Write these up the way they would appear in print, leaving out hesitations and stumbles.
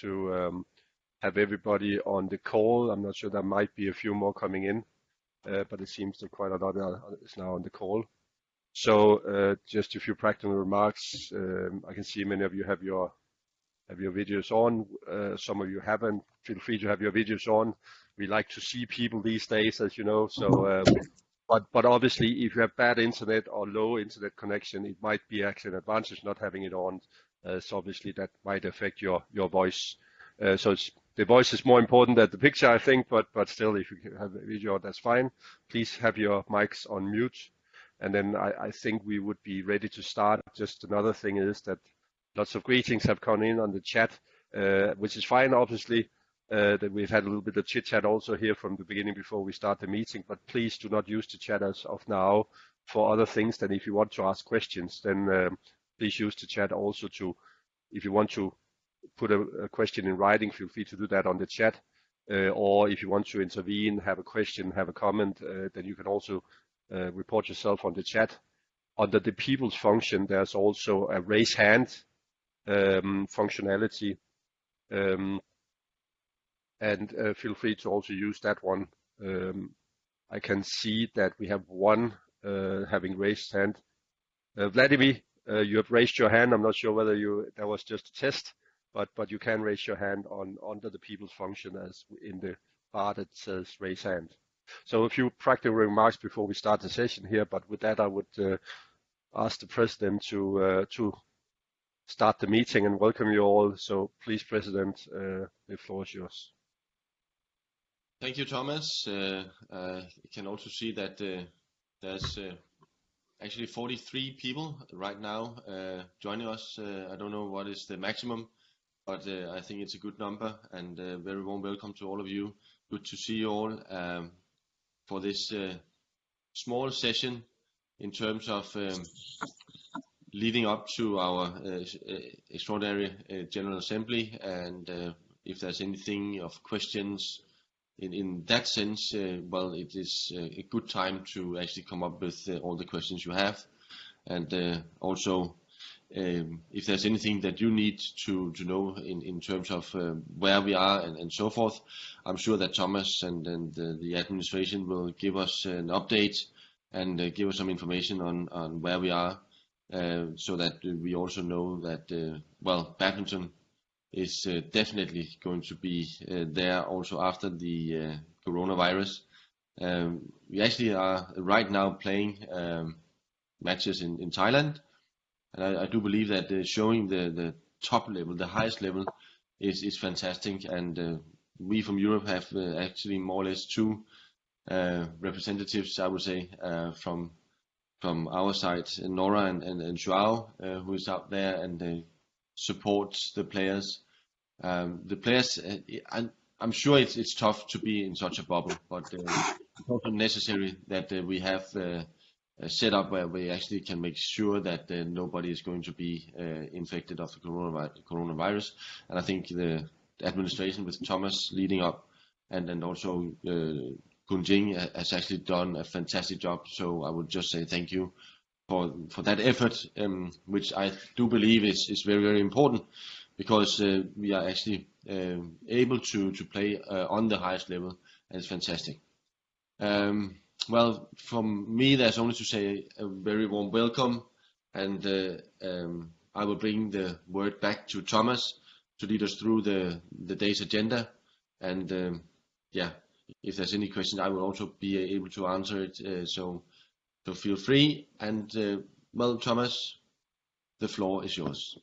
to have everybody on the call. I'm not sure, there might be a few more coming in, but it seems that quite a lot is now on the call. So just a few practical remarks. I can see many of you have your videos on. Some of you haven't. Feel free to have your videos on. We like to see people these days, as you know. So, but obviously, if you have bad internet or low internet connection, it might be actually an advantage not having it on. So obviously, that might affect your voice. So the voice is more important than the picture, I think. But still, if you have a video, that's fine. Please have your mics on mute. And then I think we would be ready to start. Just another thing is that lots of greetings have come in on the chat, which is fine, obviously, that we've had a little bit of chit-chat also here from the beginning before we start the meeting. But please do not use the chat as of now for other things than if you want to ask questions, then please use the chat also to, if you want to put a question in writing, feel free to do that on the chat. Or if you want to intervene, have a question, have a comment, then you can also report yourself on the chat. Under the people's function, there's also a raise hand functionality, and feel free to also use that one. I can see that we have one having raised hand. Vladimir, you have raised your hand. I'm not sure whether that was just a test, but you can raise your hand under the people's function as in the bar that says raise hand. So a few practical remarks before we start the session here, but with that I would ask the President to start the meeting and welcome you all. So please, President, the floor is yours. Thank you, Thomas. You can also see that there's actually 43 people right now joining us. I don't know what is the maximum, but I think it's a good number, and very warm welcome to all of you. Good to see you all for this small session in terms of leading up to our extraordinary General Assembly, and if there's anything of questions in that sense, well, it is a good time to actually come up with all the questions you have, and also if there's anything that you need to know in terms of where we are and so forth, I'm sure that Thomas and the administration will give us an update and give us some information on where we are, so that we also know that well, badminton is definitely going to be there also after the coronavirus. We actually are right now playing matches in Thailand, and I do believe that showing the top level, the highest level, is fantastic. And we from Europe have actually more or less two representatives, I would say, from our side, Nora and Joao, who is out there and supports the players. The players, I'm sure it's tough to be in such a bubble, but it's also necessary that we have a setup where we actually can make sure that nobody is going to be infected of the coronavirus. And I think the administration with Thomas leading up and also Kunjing has actually done a fantastic job. So I would just say thank you for that effort, which I do believe is very, very important, because we are actually able to play on the highest level, and it's fantastic. Well, from me, there's only to say a very warm welcome, and I will bring the word back to Thomas to lead us through the day's agenda. And yeah, if there's any question, I will also be able to answer it. So feel free. And well, Thomas, the floor is yours.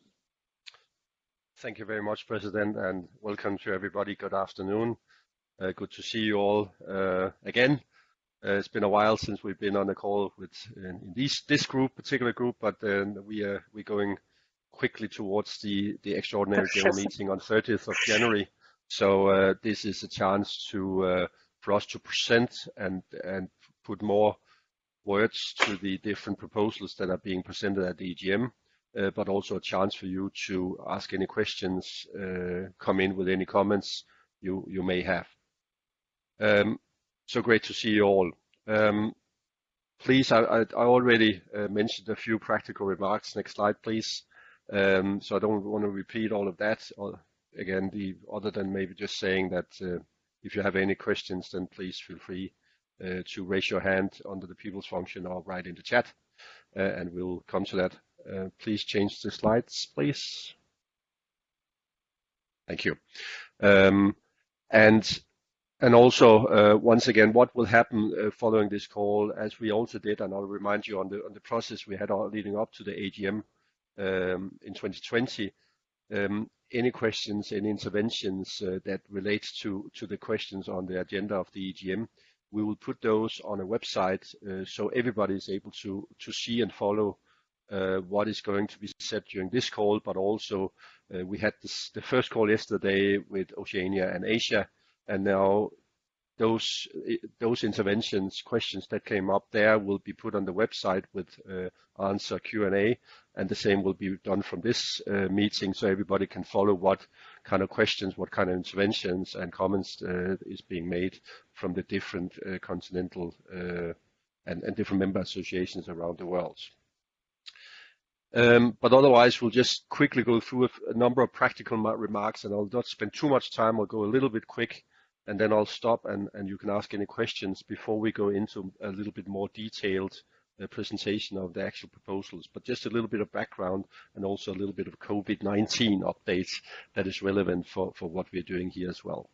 Thank you very much, President, and welcome to everybody. Good afternoon. Good to see you all again. It's been a while since we've been on a call with in this particular group, but we're going quickly towards the extraordinary general meeting on 30th of January. So this is a chance for us to present and put more words to the different proposals that are being presented at the EGM, but also a chance for you to ask any questions, come in with any comments you may have. So great to see you all. Please, I already mentioned a few practical remarks. Next slide, please. So I don't want to repeat all of that. again, other than maybe just saying that if you have any questions, then please feel free to raise your hand under the people's function or write in the chat, and we'll come to that. Please change the slides, please. Thank you. And also, once again, what will happen following this call, as we also did, and I'll remind you on the process we had leading up to the AGM in 2020. Any questions, any interventions that relate to the questions on the agenda of the EGM, we will put those on a website so everybody is able to see and follow what is going to be said during this call, but also we had the first call yesterday with Oceania and Asia, and now those interventions, questions that came up there will be put on the website with answer Q&A, and the same will be done from this meeting, so everybody can follow what kind of questions, what kind of interventions and comments is being made from the different continental and different member associations around the world. But otherwise, we'll just quickly go through a number of practical remarks, and I'll not spend too much time. I'll go a little bit quick, and then I'll stop, and you can ask any questions before we go into a little bit more detailed presentation of the actual proposals. But just a little bit of background and also a little bit of COVID-19 updates that is relevant for what we're doing here as well.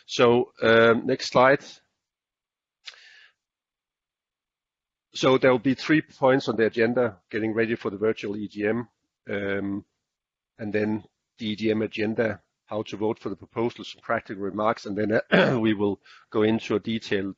So next slide. So there will be 3 points on the agenda: getting ready for the virtual EGM, and then the EGM agenda, how to vote for the proposals, some practical remarks, and then we will go into a detailed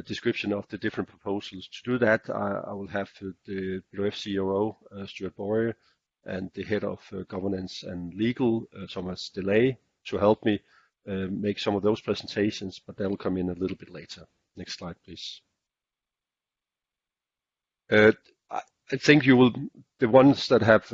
description of the different proposals. To do that, I will have the BWF COO, Stuart Boyer, and the Head of Governance and Legal, Thomas Delay, to help me make some of those presentations, but that will come in a little bit later. Next slide, please. I think the ones that have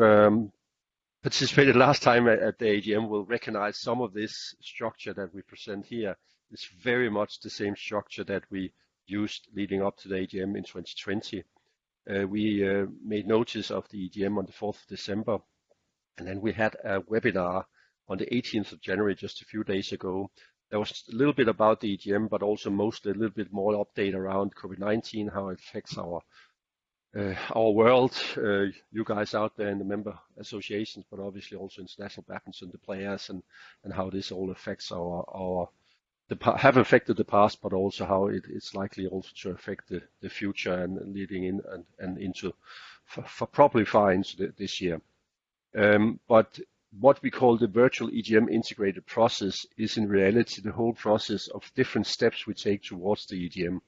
participated last time at the AGM will recognize some of this structure that we present here. It's very much the same structure that we used leading up to the AGM in 2020. We made notice of the EGM on the 4th of December, and then we had a webinar on the 18th of January, just a few days ago. There was a little bit about the EGM, but also mostly a little bit more update around COVID-19, how it affects our world, you guys out there in the member associations, but obviously also international badminton, the players, and how this all affects have affected the past, but also how it's likely also to affect the future and leading in and into for probably far into this year. But what we call the virtual EGM integrated process is in reality the whole process of different steps we take towards the EGM.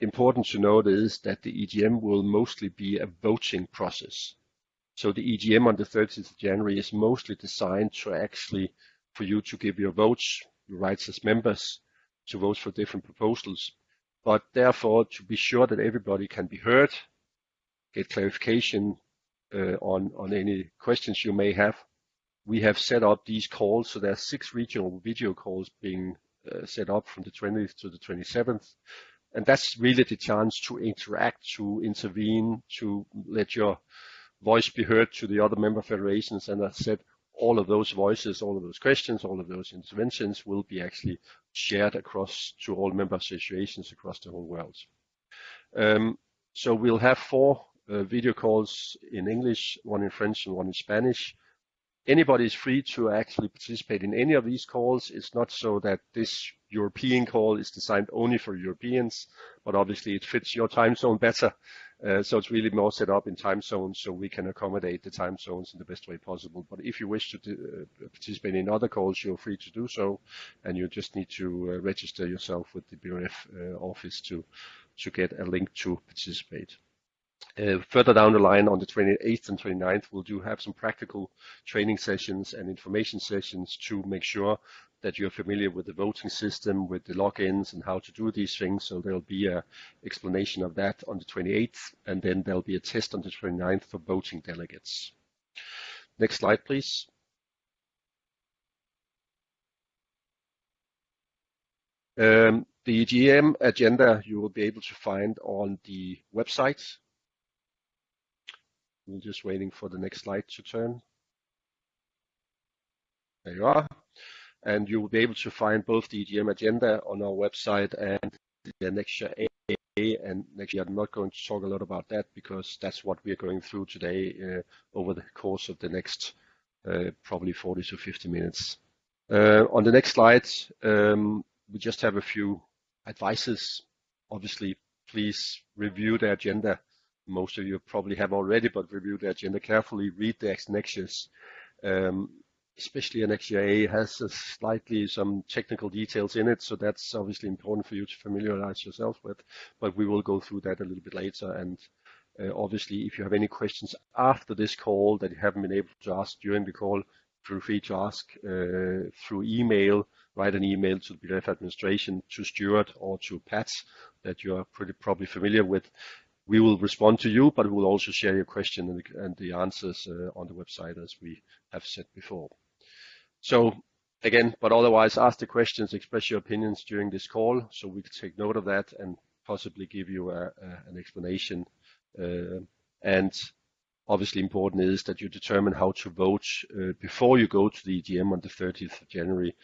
Important to note is that the EGM will mostly be a voting process. So the EGM on the 30th of January is mostly designed to actually for you to give your votes, your rights as members, to vote for different proposals. But therefore, to be sure that everybody can be heard, get clarification on any questions you may have, we have set up these calls. So there are 6 regional video calls being set up from the 20th to the 27th. And that's really the chance to interact, to intervene, to let your voice be heard to the other member federations. And as I said, all of those voices, all of those questions, all of those interventions will be actually shared across to all member associations across the whole world. So we'll have 4 video calls in English, 1 in French and 1 in Spanish. Anybody is free to actually participate in any of these calls. It's not so that this European call is designed only for Europeans, but obviously it fits your time zone better. So it's really more set up in time zones so we can accommodate the time zones in the best way possible. But if you wish to participate in other calls, you're free to do so, and you just need to register yourself with the BWF office to get a link to participate. Further down the line on the 28th and 29th, we'll have some practical training sessions and information sessions to make sure that you're familiar with the voting system, with the logins and how to do these things. So there'll be an explanation of that on the 28th, and then there'll be a test on the 29th for voting delegates. Next slide, please. The EGM agenda you will be able to find on the website. We're just waiting for the next slide to turn. There you are. And you will be able to find both the EGM agenda on our website and the next year A. And next year, I'm not going to talk a lot about that because that's what we are going through today over the course of the next probably 40 to 50 minutes. On the next slide, we just have a few advices. Obviously, please review the agenda. Most of you probably have already, but review the agenda carefully, read the annexures. Especially annexure A has slightly some technical details in it, so that's obviously important for you to familiarize yourself with, but we will go through that a little bit later. And obviously, if you have any questions after this call that you haven't been able to ask during the call, feel free to ask through email. Write an email to the BWF administration, to Stuart or to Pat that you are probably familiar with. We will respond to you, but we will also share your question and the answers on the website, as we have said before. So again, but otherwise, ask the questions, express your opinions during this call, so we can take note of that and possibly give you an explanation. And obviously important is that you determine how to vote before you go to the EGM on the 30th of January,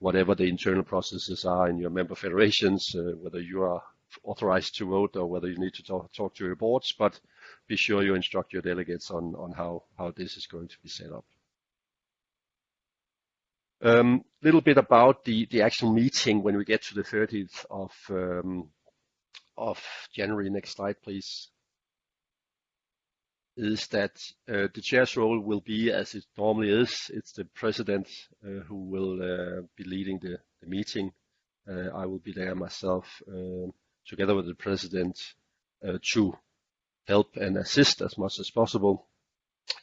whatever the internal processes are in your member federations, whether you are authorized to vote or whether you need to talk to your boards, but be sure you instruct your delegates on how this is going to be set up. Little bit about the actual meeting when we get to the 30th of January. Next slide, please. Is that the chair's role will be as it normally is. It's the president who will be leading the meeting. I will be there myself together with the president to help and assist as much as possible.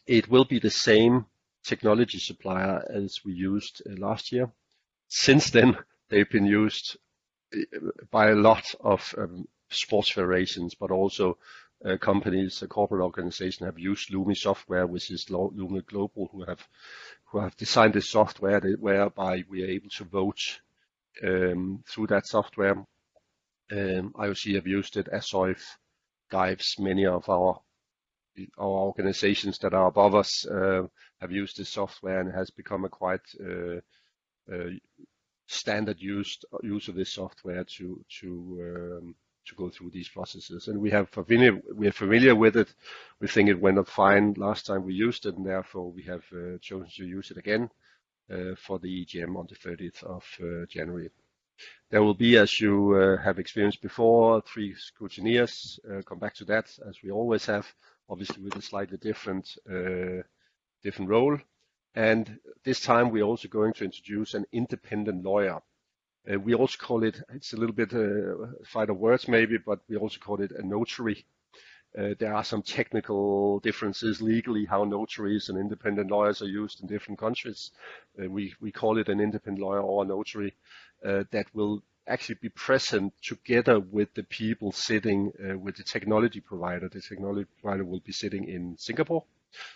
It will be the same technology supplier as we used last year. Since then, they've been used by a lot of sports federations, but also companies, corporate organizations have used Lumi software, which is Lumi Global, who have designed this software whereby we are able to vote through that software. IOC have used it, ASOIF, GIVES, many of our organizations that are above us have used this software, and it has become a quite standard use of this software to go through these processes. And we are familiar with it. We think it went fine last time we used it, and therefore we have chosen to use it again for the EGM on the 30th of January. There will be, as you have experienced before, 3 scrutineers. Come back to that, as we always have, obviously with a slightly different role. And this time we're also going to introduce an independent lawyer. We also call it, it's a little bit a fight of words maybe, but we also call it a notary. There are some technical differences legally how notaries and independent lawyers are used in different countries. We call it an independent lawyer or a notary that will actually be present together with the people sitting with the technology provider. The technology provider will be sitting in Singapore.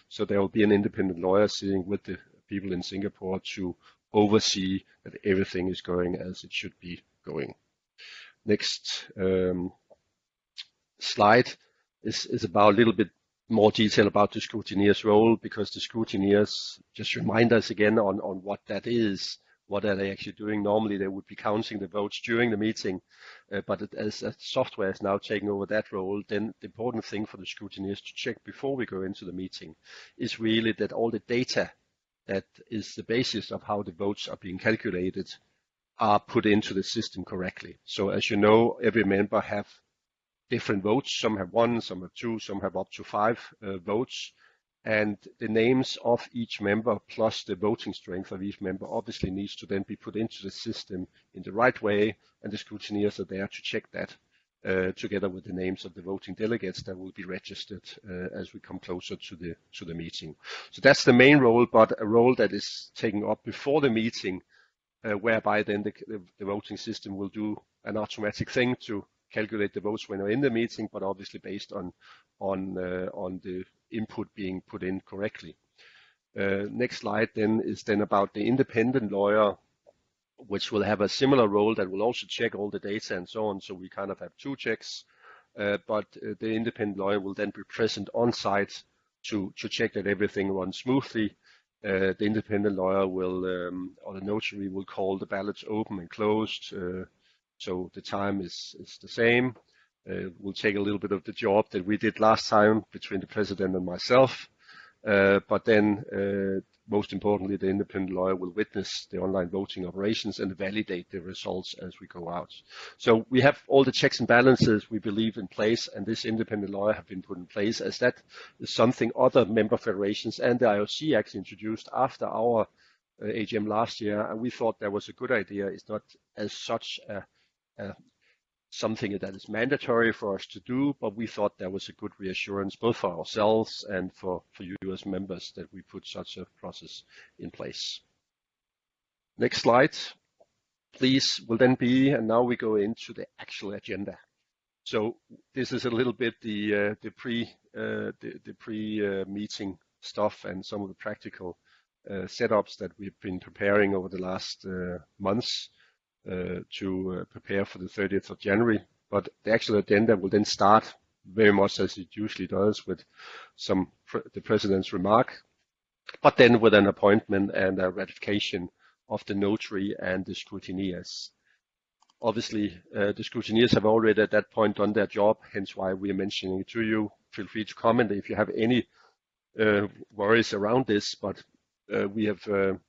So there will be an independent lawyer sitting with the people in Singapore to oversee that everything is going as it should be going. Next slide is about a little bit more detail about the scrutineer's role, because the scrutineers, just remind us again on what that is. What are they actually doing? Normally they would be counting the votes during the meeting, but as software is now taking over that role, then the important thing for the scrutineers to check before we go into the meeting is really that all the data that is the basis of how the votes are being calculated are put into the system correctly. So as you know, every member have different votes. Some have 1, some have 2, some have up to 5 votes. And the names of each member plus the voting strength of each member obviously needs to then be put into the system in the right way, and the scrutineers are there to check that together with the names of the voting delegates that will be registered as we come closer to the meeting. So that's the main role, but a role that is taken up before the meeting, whereby then the voting system will do an automatic thing to calculate the votes when we're in the meeting, but obviously based on the input being put in correctly. Next slide then is then about the independent lawyer, which will have a similar role that will also check all the data and so on. So we kind of have 2 checks, but the independent lawyer will then be present on site to check that everything runs smoothly. The independent lawyer will, or the notary will call the ballots open and closed. So the time is the same. We'll take a little bit of the job that we did last time between the president and myself. But then, most importantly, the independent lawyer will witness the online voting operations and validate the results as we go out. So we have all the checks and balances we believe in place, and this independent lawyer have been put in place, as that is something other member federations and the IOC actually introduced after our AGM last year, and we thought that was a good idea. It's not as such something that is mandatory for us to do, but we thought that was a good reassurance both for ourselves and for you as members that we put such a process in place. Next slide, please, will then be, and now we go into the actual agenda. So this is a little bit the pre-meeting stuff and some of the practical setups that we've been preparing over the last months. To prepare for the 30th of January, but the actual agenda will then start very much as it usually does with the president's remark, but then with an appointment and a ratification of the notary and the scrutineers. Obviously, the scrutineers have already at that point done their job, hence why we are mentioning it to you. Feel free to comment if you have any worries around this, but we have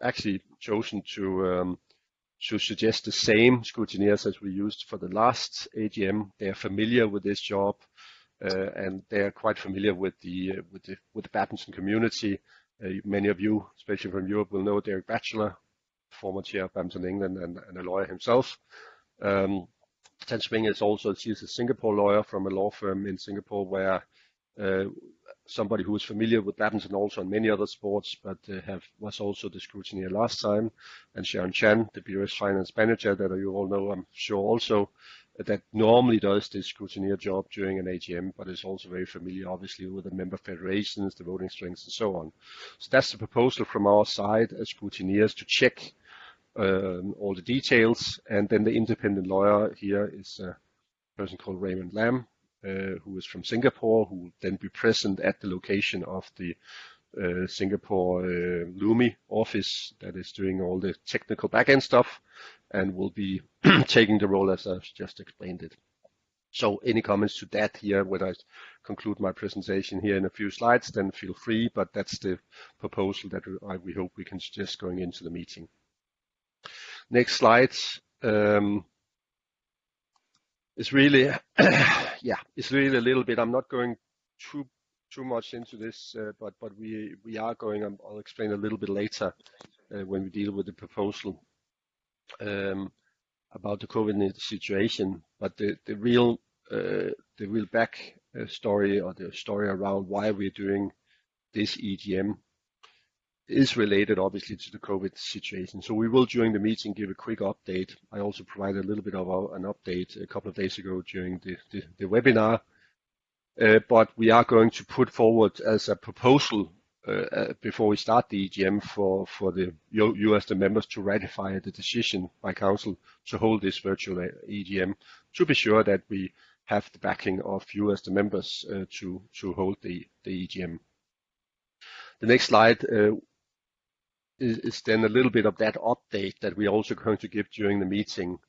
actually chosen to suggest the same scrutineers as we used for the last AGM. They are familiar with this job, and they are quite familiar with the badminton community. Many of you, especially from Europe, will know Derek Batchelor, former chair of Badminton England and a lawyer himself. Tan Swing is also, she's a Singapore lawyer from a law firm in Singapore, where somebody who is familiar with badminton also in many other sports, but was also the scrutineer last time. And Sharon Chan, the BWF finance manager that you all know, I'm sure also, that normally does this scrutineer job during an AGM, but is also very familiar, obviously, with the member federations, the voting strengths, and so on. So that's the proposal from our side as scrutineers to check all the details. And then the independent lawyer here is a person called Raymond Lam, who is from Singapore, who will then be present at the location of the Singapore Lumi office that is doing all the technical back-end stuff, and will be taking the role as I've just explained it. So any comments to that here when I conclude my presentation here in a few slides, then feel free, but that's the proposal that we hope we can suggest going into the meeting. Next slide. It's really, it's really a little bit. I'm not going too much into this, but we are going. I'll explain a little bit later when we deal with the proposal about the COVID situation. But the real back story, or the story around why we're doing this EGM, is related obviously to the COVID situation. So we will during the meeting give a quick update. I also provided a little bit of an update a couple of days ago during the webinar. But we are going to put forward as a proposal before we start the EGM for you as the members to ratify the decision by Council to hold this virtual EGM, to be sure that we have the backing of you as the members to hold the EGM. The next slide is then a little bit of that update that we're also going to give during the meeting.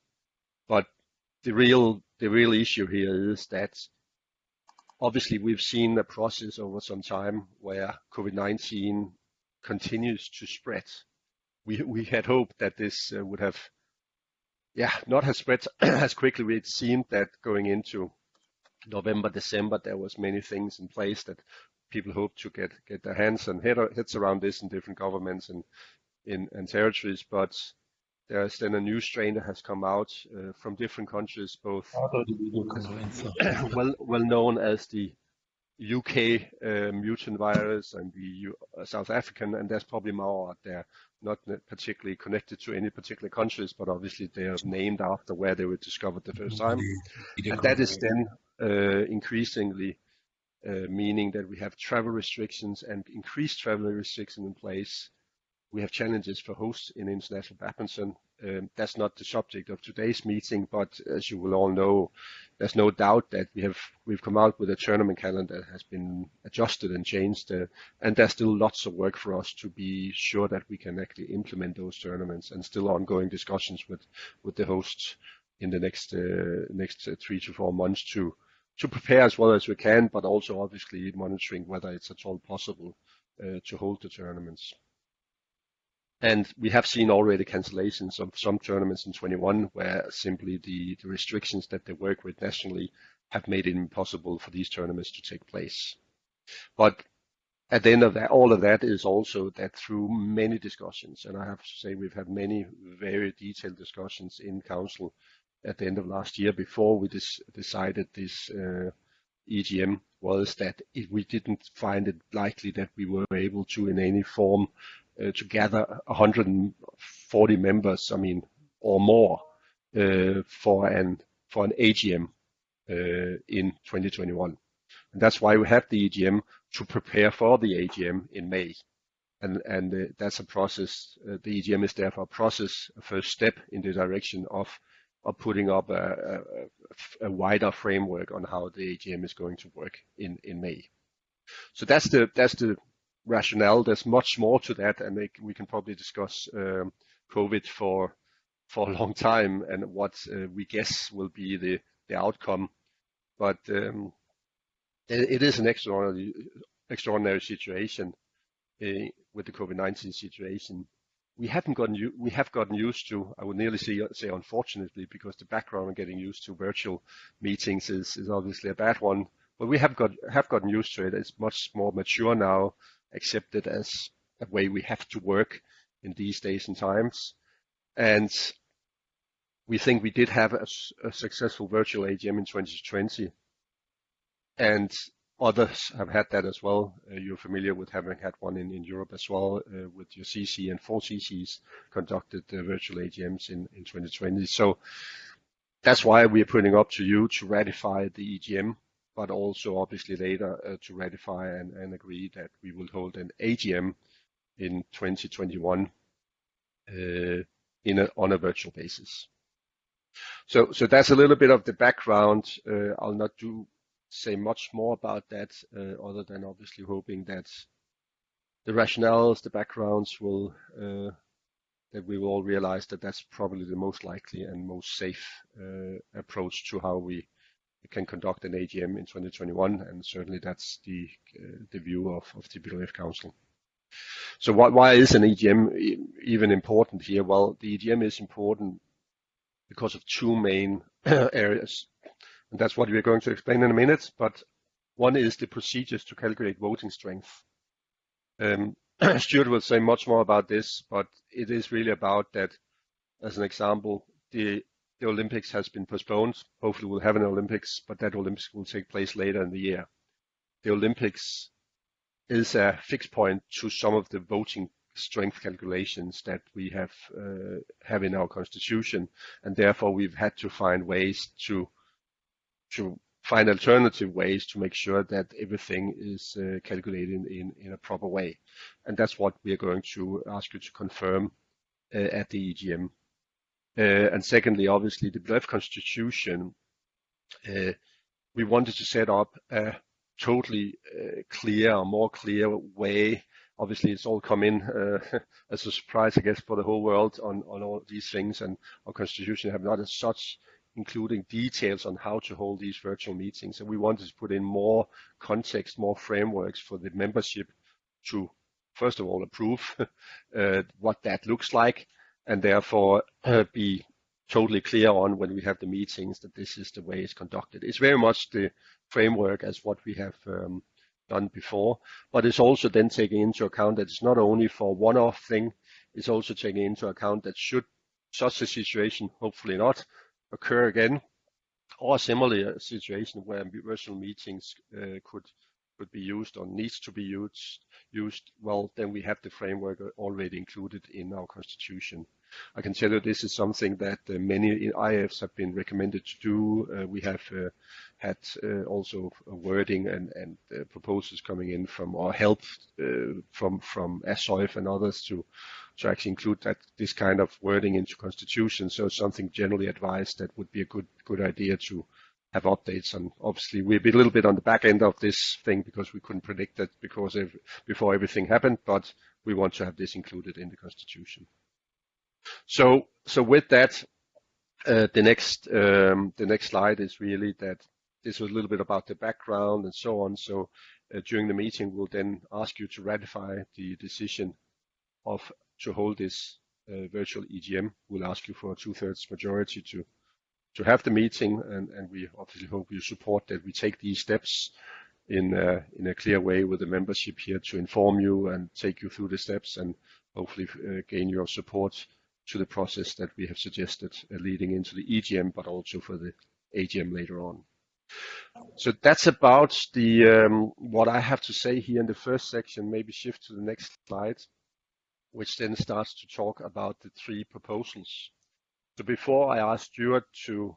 But the real issue here is that obviously we've seen a process over some time where COVID-19 continues to spread. We had hoped that this would have, not have spread as quickly. We had seen that going into November, December, there was many things in place that people hope to get their hands and heads around this in different governments and territories, but there's then a new strain that has come out from different countries, both well known as the UK mutant virus and the South African, and there's probably more out there, not particularly connected to any particular countries, but obviously they are named after where they were discovered the first time. And that is then increasingly meaning that we have travel restrictions and increased travel restrictions in place. We have challenges for hosts in international badminton, That's not the subject of today's meeting, but as you will all know, there's no doubt that we've come out with a tournament calendar that has been adjusted and changed, and there's still lots of work for us to be sure that we can actually implement those tournaments, and still ongoing discussions with the hosts in the next 3 to 4 months to prepare as well as we can, but also obviously monitoring whether it's at all possible to hold the tournaments. And we have seen already cancellations of some tournaments in 21 where simply the restrictions that they work with nationally have made it impossible for these tournaments to take place. But at the end of that, all of that is also that through many discussions, and I have to say we've had many very detailed discussions in council at the end of last year before we decided this EGM, was that we didn't find it likely that we were able to in any form to gather 140 members, or more, for an AGM in 2021. And that's why we have the EGM, to prepare for the AGM in May. And that's a process. The EGM is therefore a process, a first step in the direction of putting up a wider framework on how the AGM is going to work in May. So that's the rationale. There's much more to that, and we can probably discuss COVID for a long time and what we guess will be the outcome. But it is an extraordinary situation with the COVID-19 situation. We have gotten used to, I would nearly say unfortunately, because the background of getting used to virtual meetings is obviously a bad one. But we have gotten used to it. It's much more mature now, accepted as a way we have to work in these days and times. And we think we did have a successful virtual AGM in 2020, and others have had that as well. You're familiar with having had one in Europe as well, with your CC and 4 CCs conducted virtual AGMs in 2020. So that's why we're putting up to you to ratify the EGM, but also obviously later to ratify and agree that we will hold an AGM in 2021 on a virtual basis. So that's a little bit of the background. I'll not say much more about that, other than obviously hoping that the rationales, the backgrounds will that we will all realize that that's probably the most likely and most safe approach to how we can conduct an AGM in 2021, and certainly that's the view of the BWF Council. So why is an EGM even important here? Well, the EGM is important because of two main areas, and that's what we're going to explain in a minute. But one is the procedures to calculate voting strength. Stuart will say much more about this, but it is really about that. As an example, the Olympics has been postponed. Hopefully we'll have an Olympics, but that Olympics will take place later in the year. The Olympics is a fixed point to some of the voting strength calculations that we have in our constitution, and therefore we've had to find ways to find alternative ways to make sure that everything is calculated in a proper way. And that's what we are going to ask you to confirm at the EGM. And secondly, obviously, the BWF Constitution, we wanted to set up a totally clear, or more clear way. Obviously, it's all come in as a surprise, I guess, for the whole world on all these things, and our Constitution have not as such including details on how to hold these virtual meetings. And we wanted to put in more context, more frameworks for the membership to, first of all, approve what that looks like, and therefore be totally clear on when we have the meetings that this is the way it's conducted. It's very much the framework as what we have done before, but it's also then taking into account that it's not only for one-off thing, it's also taking into account that should such a situation, hopefully not, occur again, or a similar situation where virtual meetings could could be used or needs to be used, well, then we have the framework already included in our constitution. I can tell you this is something that many IFs have been recommended to do. We have had also wording and proposals coming in from, or help from ASOIF and others to actually include this kind of wording into constitution. So it's something generally advised that would be a good idea to have updates on. Obviously, we're a little bit on the back end of this thing because we couldn't predict that before everything happened, but we want to have this included in the constitution. So with that, the next slide is really that this was a little bit about the background and so on. So during the meeting, we'll then ask you to ratify the decision to hold this virtual EGM. We'll ask you for a 2/3 majority to have the meeting, and we obviously hope you support that we take these steps in a clear way with the membership here to inform you and take you through the steps and hopefully gain your support to the process that we have suggested leading into the EGM, but also for the AGM later on. So that's about what I have to say here in the first section. Maybe shift to the next slide, which then starts to talk about the 3 proposals. So before I ask Stuart to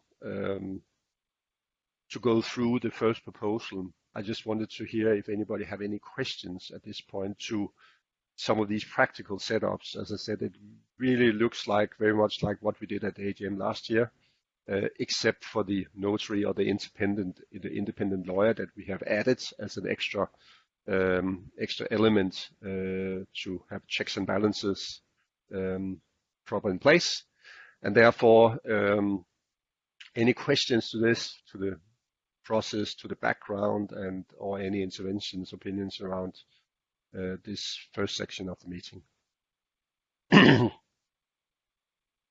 go through the first proposal, I just wanted to hear if anybody have any questions at this point to some of these practical setups. As I said, it really looks like very much like what we did at the AGM last year, except for the notary or the independent lawyer that we have added as an extra element to have checks and balances proper in place. And therefore, any questions to this, to the process, to the background, and or any interventions, opinions around this first section of the meeting?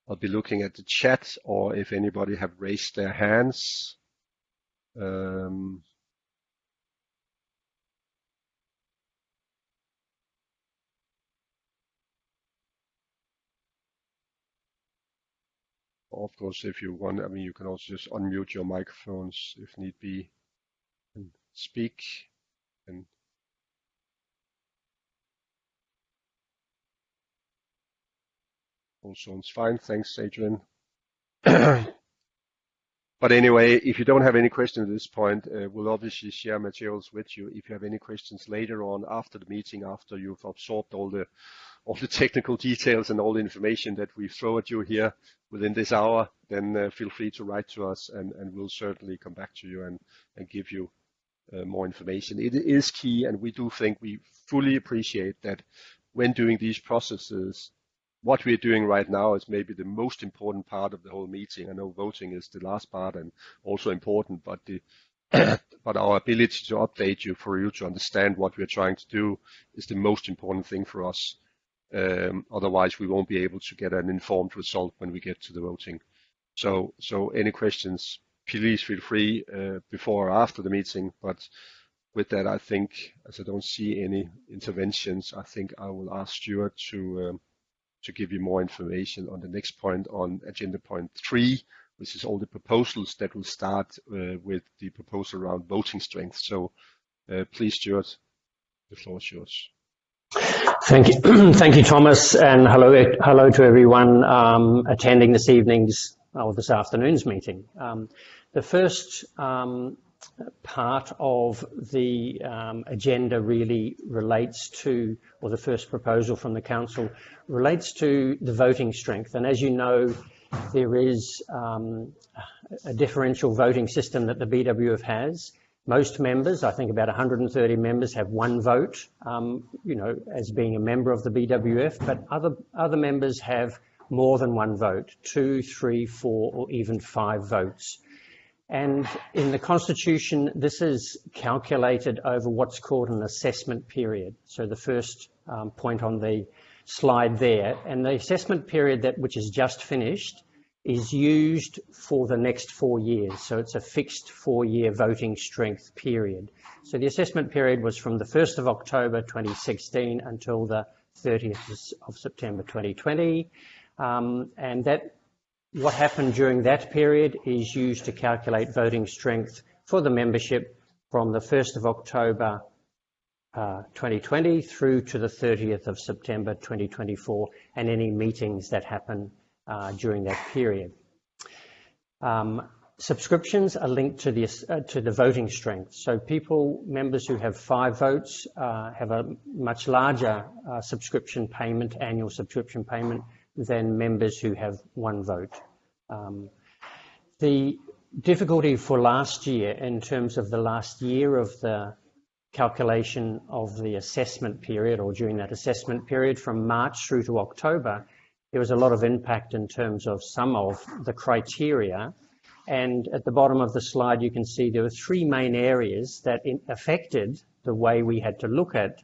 I'll be looking at the chat, or if anybody have raised their hands. Of course, if you want, I mean, you can also just unmute your microphones if need be and speak. And all sounds fine. Thanks, Adrian. But anyway, if you don't have any questions at this point, we'll obviously share materials with you. If you have any questions later on after the meeting, after you've absorbed all the technical details and all the information that we throw at you here within this hour, then feel free to write to us, and we'll certainly come back to you and give you more information. It is key, and we do think we fully appreciate that when doing these processes, what we're doing right now is maybe the most important part of the whole meeting. I know voting is the last part and also important, but but our ability to update you for you to understand what we're trying to do is the most important thing for us. Otherwise, we won't be able to get an informed result when we get to the voting. So any questions, please feel free before or after the meeting. But with that, I think, as I don't see any interventions, I think I will ask Stuart to give you more information on the next point on agenda point 3, which is all the proposals that will start with the proposal around voting strength. So please, Stuart, the floor is yours. Thank you, thank you, Thomas, and hello to everyone attending this afternoon's meeting. The first part of the agenda really relates to, or the first proposal from the Council relates to the voting strength. And as you know, there is a differential voting system that the BWF has. Most members, I think about 130 members, have 1 vote, as being a member of the BWF, but other members have more than 1 vote, 2, 3, 4, or even 5 votes. And in the Constitution, this is calculated over what's called an assessment period. So the first point on the slide there, and the assessment period which is just finished is used for the next 4 years. So it's a fixed 4-year voting strength period. So the assessment period was from the 1st of October 2016 until the 30th of September 2020. And what happened during that period is used to calculate voting strength for the membership from the 1st of October 2020 through to the 30th of September 2024, and any meetings that happen during that period. Subscriptions are linked to the voting strength. So members who have 5 votes have a much larger subscription payment, annual subscription payment, than members who have 1 vote. The difficulty for last year, in terms of the last year of the calculation of the assessment period, or during that assessment period from March through to October, there was a lot of impact in terms of some of the criteria. And at the bottom of the slide, you can see there were 3 main areas that affected the way we had to look at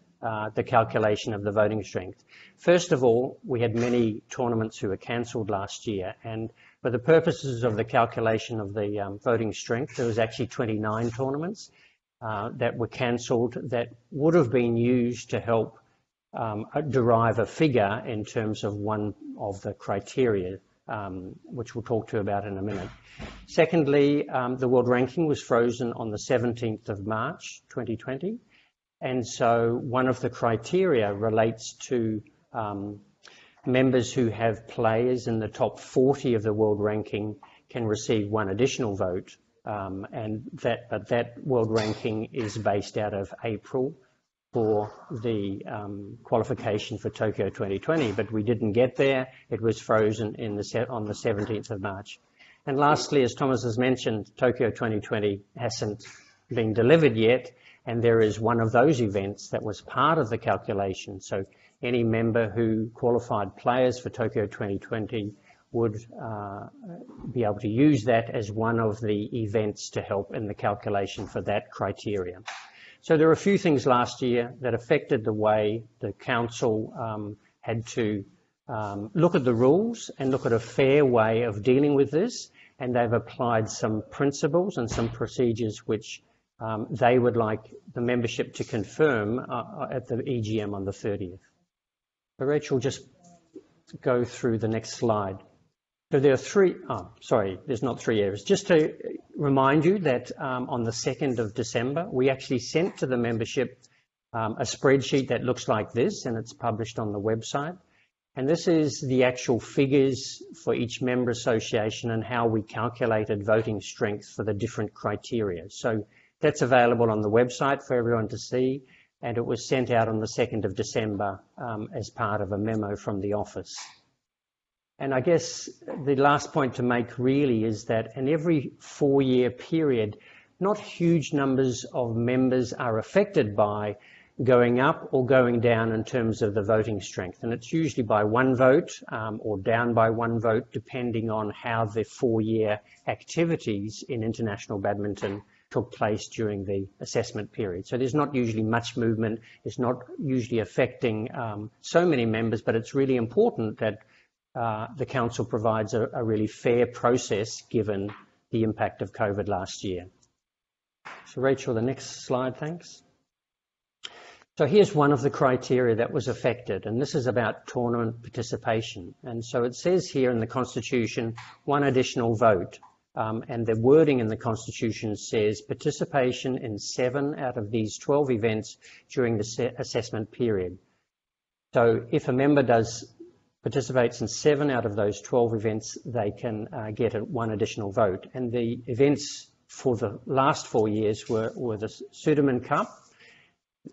the calculation of the voting strength. First of all, we had many tournaments who were cancelled last year, and for the purposes of the calculation of the voting strength, there was actually 29 tournaments that were cancelled that would have been used to help derive a figure in terms of one of the criteria, which we'll talk to about in a minute. Secondly, the world ranking was frozen on the 17th of March 2020, and so one of the criteria relates to members who have players in the top 40 of the world ranking can receive 1 additional vote. But that world ranking is based out of April for the qualification for Tokyo 2020, but we didn't get there. It was frozen on the 17th of March. And lastly, as Thomas has mentioned, Tokyo 2020 hasn't been delivered yet, and there is one of those events that was part of the calculation. So any member who qualified players for Tokyo 2020 would be able to use that as one of the events to help in the calculation for that criteria. So there were a few things last year that affected the way the council had to look at the rules and look at a fair way of dealing with this, and they've applied some principles and some procedures which they would like the membership to confirm at the EGM on the 30th. So Rachel, just go through the next slide. So there are there's not 3 areas. Just to remind you that on the 2nd of December, we actually sent to the membership a spreadsheet that looks like this, and it's published on the website. And this is the actual figures for each member association and how we calculated voting strength for the different criteria. So that's available on the website for everyone to see, and it was sent out on the 2nd of December as part of a memo from the office. And I guess the last point to make really is that in every 4-year period, not huge numbers of members are affected by going up or going down in terms of the voting strength. And it's usually by 1 vote or down by 1 vote, depending on how the 4-year activities in international badminton took place during the assessment period. So there's not usually much movement. It's not usually affecting so many members, but it's really important that the council provides a really fair process given the impact of COVID last year. So Rachel, the next slide, thanks. So here's one of the criteria that was affected, and this is about tournament participation. And so it says here in the Constitution, 1 additional vote. And the wording in the Constitution says participation in 7 out of these 12 events during the assessment period. So if a member participates in 7 out of those 12 events, they can get 1 additional vote. And the events for the last 4 years were the Sudirman Cup,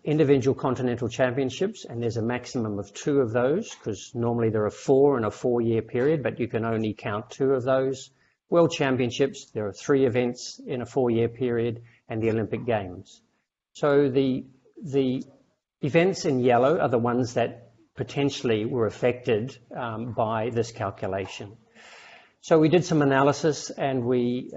individual continental championships, and there's a maximum of 2 of those because normally there are 4 in a 4-year period, but you can only count 2 of those. World Championships, there are 3 events in a 4-year period, and the Olympic Games. So the events in yellow are the ones that potentially were affected by this calculation. So we did some analysis, and we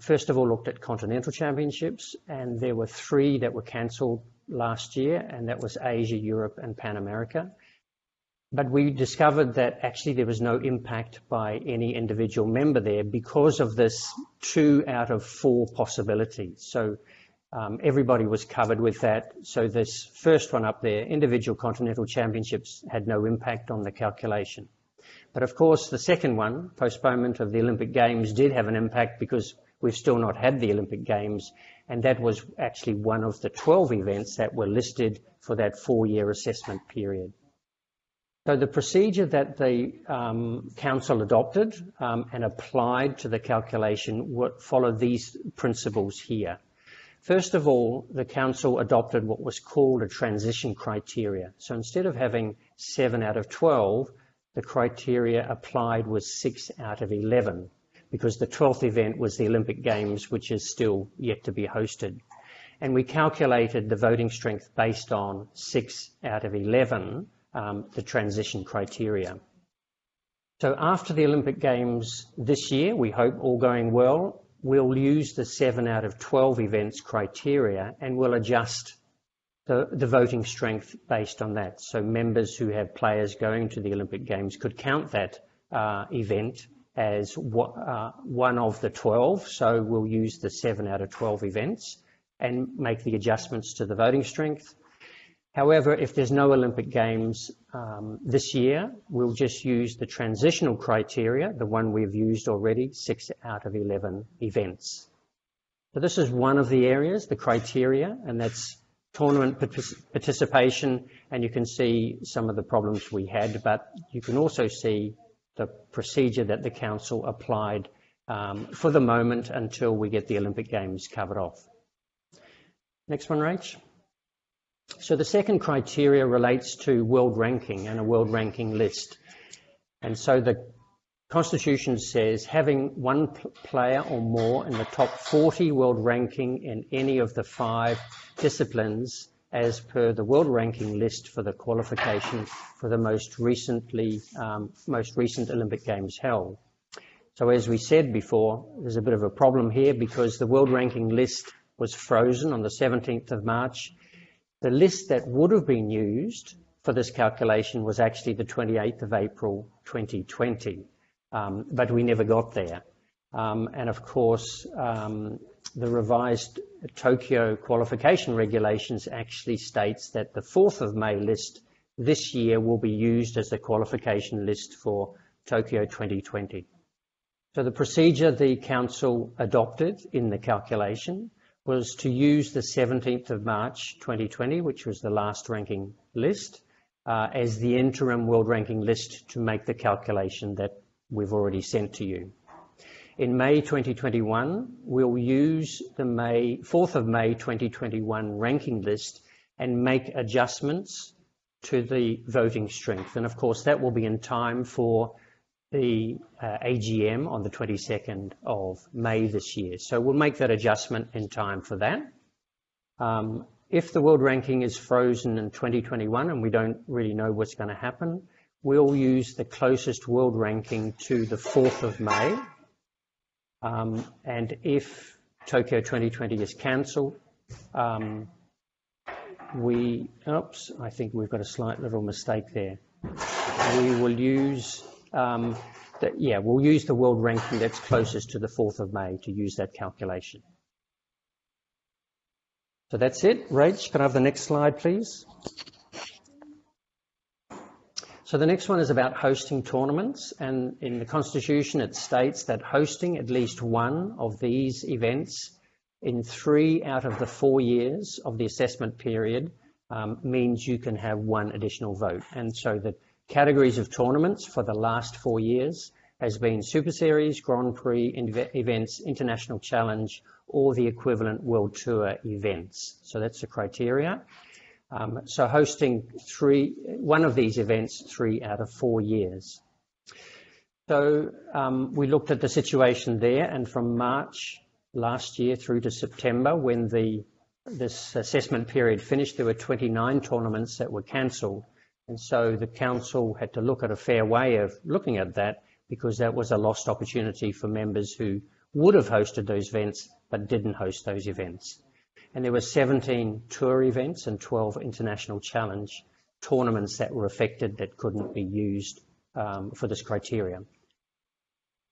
first of all looked at continental championships, and there were 3 that were cancelled last year, and that was Asia, Europe, and Pan America. But we discovered that actually there was no impact by any individual member there because of this 2 out of 4 possibilities. So everybody was covered with that. So this first one up there, individual continental championships, had no impact on the calculation. But of course, the second one, postponement of the Olympic Games, did have an impact because we've still not had the Olympic Games, and that was actually one of the 12 events that were listed for that 4-year assessment period. So the procedure that the Council adopted and applied to the calculation would follow these principles here. First of all, the Council adopted what was called a transition criteria. So instead of having 7 out of 12, the criteria applied was 6 out of 11, because the 12th event was the Olympic Games, which is still yet to be hosted. And we calculated the voting strength based on 6 out of 11, the transition criteria. So after the Olympic Games this year, we hope all going well, we'll use the 7 out of 12 events criteria and we'll adjust the voting strength based on that. So members who have players going to the Olympic Games could count that event as one of the 12. So we'll use the 7 out of 12 events and make the adjustments to the voting strength. However, if there's no Olympic Games this year, we'll just use the transitional criteria, the one we've used already, 6 out of 11 events. So this is one of the areas, the criteria, and that's tournament participation, and you can see some of the problems we had, but you can also see the procedure that the Council applied for the moment until we get the Olympic Games covered off. Next one, Rach. So the second criteria relates to world ranking and a world ranking list. And so the Constitution says having one player or more in the top 40 world ranking in any of the 5 disciplines as per the world ranking list for the qualification for the most recent Olympic Games held. So as we said before, there's a bit of a problem here because the world ranking list was frozen on the 17th of March. The list that would have been used for this calculation was actually the 28th of April 2020, but we never got there. And of course, the revised Tokyo qualification regulations actually states that the 4th of May list this year will be used as the qualification list for Tokyo 2020. So the procedure the Council adopted in the calculation was to use the 17th of March 2020, which was the last ranking list, as the interim world ranking list to make the calculation that we've already sent to you. In May 2021, we'll use the 4th of May 2021 ranking list and make adjustments to the voting strength. And of course, that will be in time for the AGM on the 22nd of May this year. So we'll make that adjustment in time for that. If the world ranking is frozen in 2021 and we don't really know what's going to happen, we'll use the closest world ranking to the 4th of May. And if Tokyo 2020 is cancelled, I think we've got a slight little mistake there. We will use we'll use the world ranking that's closest to the 4th of May to use that calculation. So that's it. Rach, can I have the next slide, please? So the next one is about hosting tournaments, and in the Constitution it states that hosting at least one of these events in 3 out of the 4 years of the assessment period means you can have one additional vote. And so the categories of tournaments for the last 4 years has been Super Series, Grand Prix events, International Challenge, or the equivalent World Tour events. So that's the criteria. So hosting one of these events 3 out of 4 years. So we looked at the situation there, and from March last year through to September, when this assessment period finished, there were 29 tournaments that were cancelled. And so the Council had to look at a fair way of looking at that, because that was a lost opportunity for members who would have hosted those events but didn't host those events. And there were 17 tour events and 12 international challenge tournaments that were affected that couldn't be used for this criteria.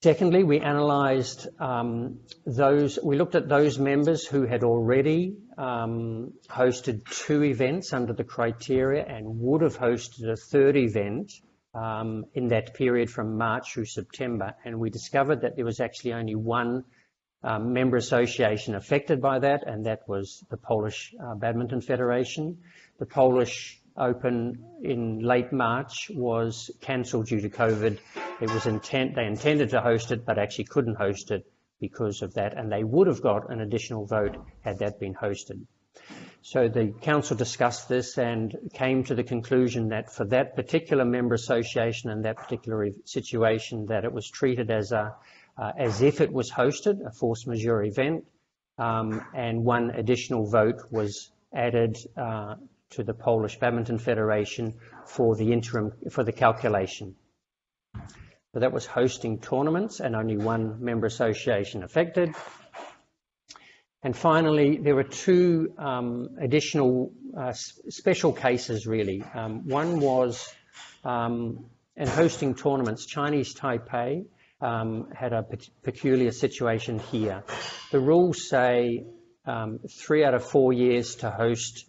Secondly, we analysed we looked at those members who had already hosted 2 events under the criteria and would have hosted a 3rd event in that period from March through September. And we discovered that there was actually only one member association affected by that, and that was the Polish Badminton Federation. The Polish Open in late March was cancelled due to COVID. They intended to host it, but actually couldn't host it because of that, and they would have got an additional vote had that been hosted. So the council discussed this and came to the conclusion that for that particular member association and that particular situation, that it was treated as if it was hosted, a force majeure event, and one additional vote was added to the Polish Badminton Federation for the calculation. So that was hosting tournaments and only one member association affected. And finally, there were two additional special cases really. One was in hosting tournaments, Chinese Taipei had a peculiar situation here. The rules say 3 out of 4 years to host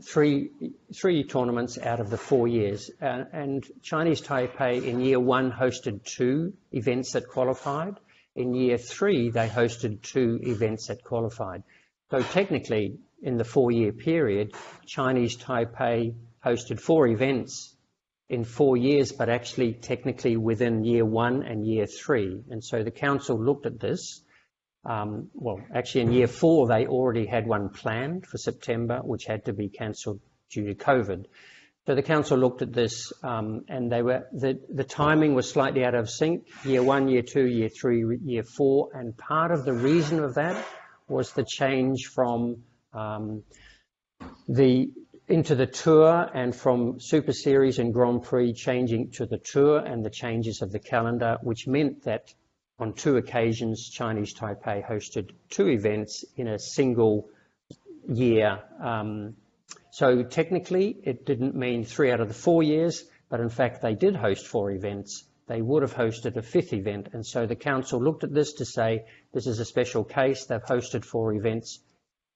three tournaments out of the 4 years. And Chinese Taipei in year 1 hosted 2 events that qualified. In year 3, they hosted 2 events that qualified. So technically, in the 4-year period, Chinese Taipei hosted 4 events in 4 years, but actually technically within year 1 and year 3. And so the council looked at this. Well, actually in year 4, they already had one planned for September, which had to be cancelled due to COVID. So the council looked at this, and the timing was slightly out of sync. Year 1, year 2, year 3, year 4, and part of the reason of that was the change from into the Tour and from Super Series and Grand Prix changing to the Tour and the changes of the calendar, which meant that on 2 occasions Chinese Taipei hosted 2 events in a single year. So technically, it didn't mean 3 out of the 4 years, but in fact, they did host 4 events. They would have hosted a 5th event. And so the council looked at this to say, this is a special case. They've hosted 4 events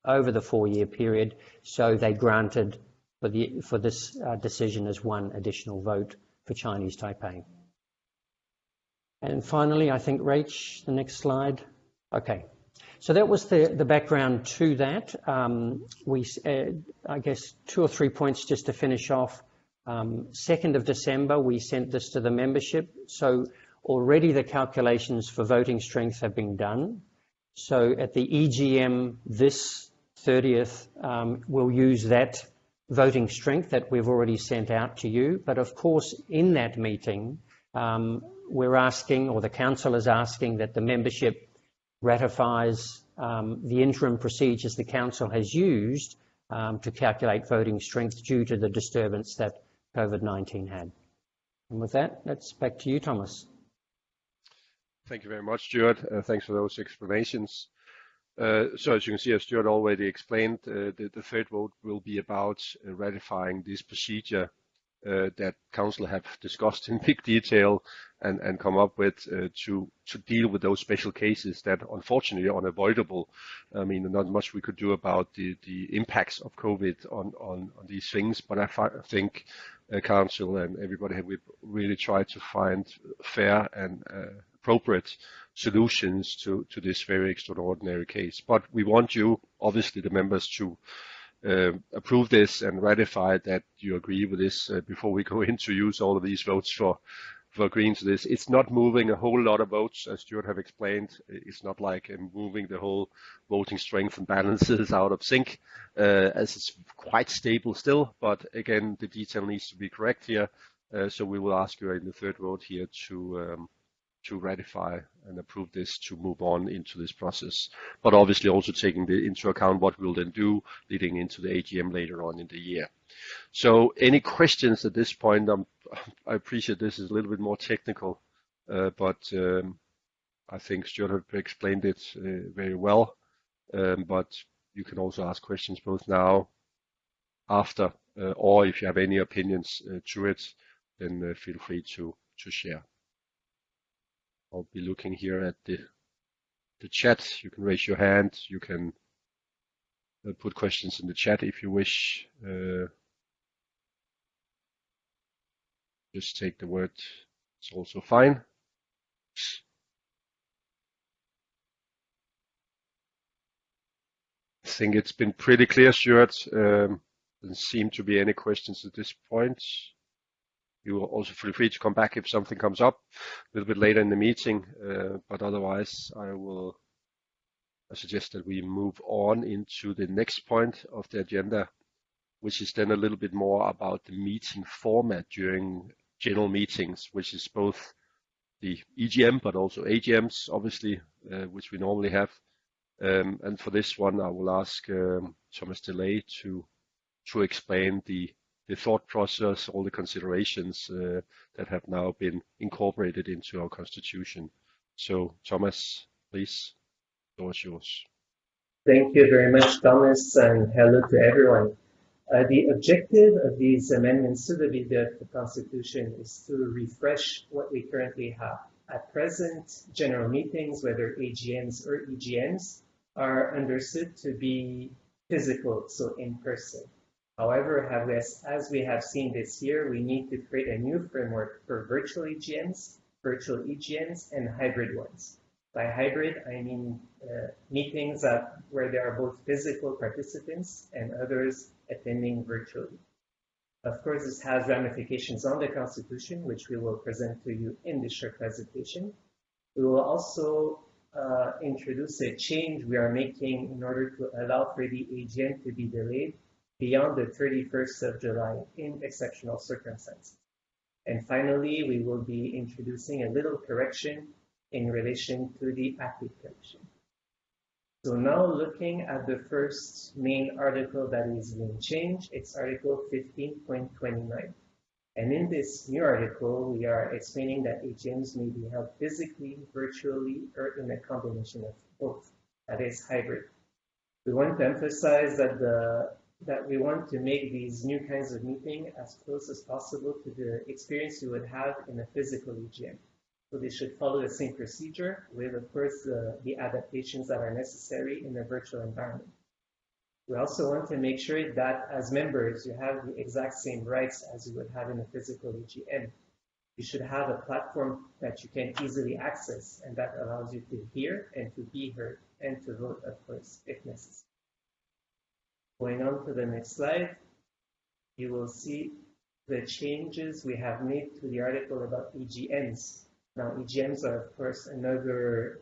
over the 4-year period. So they granted for this decision as one additional vote for Chinese Taipei. And finally, I think, Rach, the next slide. Okay. So that was the background to that. I guess 2 or 3 points just to finish off. 2nd of December, we sent this to the membership. So already the calculations for voting strength have been done. So at the EGM this 30th, we'll use that voting strength that we've already sent out to you. But of course, in that meeting, we're asking, or the council is asking, that the membership ratifies the interim procedures the council has used to calculate voting strength due to the disturbance that COVID-19 had. And with that, that's back to you, Thomas. Thank you very much, Stuart. Thanks for those explanations. So as you can see, as Stuart already explained, the third vote will be about ratifying this procedure that Council have discussed in big detail and come up with to deal with those special cases that unfortunately are unavoidable. I mean, not much we could do about the impacts of COVID on these things, but I think Council and everybody have really tried to find fair and appropriate solutions to this very extraordinary case. But we want you, obviously the members, to approve this and ratify that you agree with this before we go in to use all of these votes for agreeing to this. It's not moving a whole lot of votes, as Stuart have explained. It's not like moving the whole voting strength and balances out of sync, as it's quite stable still. But again, the detail needs to be correct here. So we will ask you in the third vote here to ratify and approve this to move on into this process, but obviously also taking into account what we'll then do leading into the AGM later on in the year. So any questions at this point? I appreciate this is a little bit more technical, but I think Stuart have explained it very well, but you can also ask questions both now, after, or if you have any opinions to it, then feel free to share. I'll be looking here at the chat. You can raise your hand. You can put questions in the chat if you wish. Just take the word. It's also fine. think it's been pretty clear, Stuart. Doesn't seem to be any questions at this point. You will also feel free to come back if something comes up a little bit later in the meeting, but otherwise I suggest that we move on into the next point of the agenda, which is then a little bit more about the meeting format during general meetings, which is both the EGM but also AGMs, obviously, which we normally have. And for this one, I will ask Thomas DeLay to explain the thought process, all the considerations that have now been incorporated into our constitution. So, Thomas, please, the floor is yours. Thank you very much, Thomas, and hello to everyone. The objective of these amendments to the BWF Constitution is to refresh what we currently have. At present, general meetings, whether AGMs or EGMs, are understood to be physical, so in person. However, as we have seen this year, we need to create a new framework for virtual EGMs, and hybrid ones. By hybrid, I mean meetings where there are both physical participants and others attending virtually. Of course, this has ramifications on the Constitution, which we will present to you in this short presentation. We will also introduce a change we are making in order to allow for the AGM to be delayed beyond the 31st of July in exceptional circumstances. And finally, we will be introducing a little correction in relation to the application. So now looking at the first main article that is being changed, it's Article 15.29. And in this new article, we are explaining that AGMs may be held physically, virtually, or in a combination of both, that is hybrid. We want to emphasize that we want to make these new kinds of meeting as close as possible to the experience you would have in a physical EGM. So they should follow the same procedure with, of course, the adaptations that are necessary in a virtual environment. We also want to make sure that as members, you have the exact same rights as you would have in a physical EGM. You should have a platform that you can easily access and that allows you to hear and to be heard and to vote, of course, if necessary. Going on to the next slide, you will see the changes we have made to the article about EGMs. Now, EGMs are, of course, another